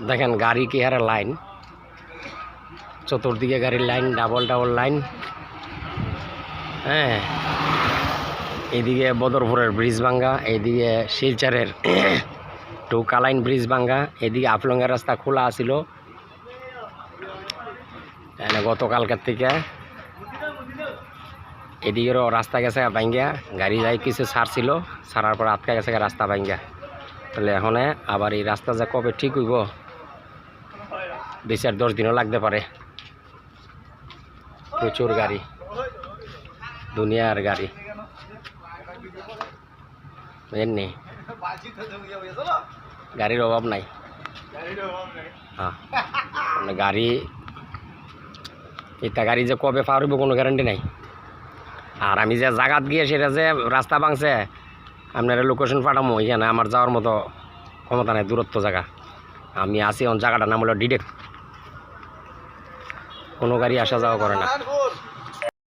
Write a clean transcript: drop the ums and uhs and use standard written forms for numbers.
দেখেন গাড়ি কি হারে লাইন, চতুর্দিকে গাড়ির লাইন, ডাবল ডাবল লাইন। হ্যাঁ, এইদিকে বদরপুরের ব্রিজ ভাঙ্গা, এইদিকে শিলচরের কালাইন ব্রিজ ভাঙ্গা, এদিকে আফলংয়ের রাস্তা খোলা আছিল গতকালকের থেকে। এদিকেরও রাস্তা গেছে ভাঙ্গা, গাড়ি যাই কিছু ছাড়ছিল, ছাড়ার পর আটকা গেছে রাস্তা ভাঙ্গা। তাহলে এখন আবার এই রাস্তা যে কবে ঠিক হইব 2-10 দিনও লাগতে পারে। প্রচুর গাড়ি, দুনিয়ার গাড়ি, বুঝেননি? গাড়ির অভাব নাই। হ্যাঁ, গাড়ি এটা গাড়ি যে কবে পার হইব কোনো গ্যারান্টি নাই। আর আমি যে জায়গাত গিয়ে সেটা যে রাস্তা ভাঙছে, আপনারা লোকেশন পাঠামো, এখানে আমার যাওয়ার মতো ক্ষমতা নাই, দূরত্ব জায়গা। আমি আছি জায়গাটার নাম হলো ডিডেক, কোনো গাড়ি আসা যাওয়া করে না।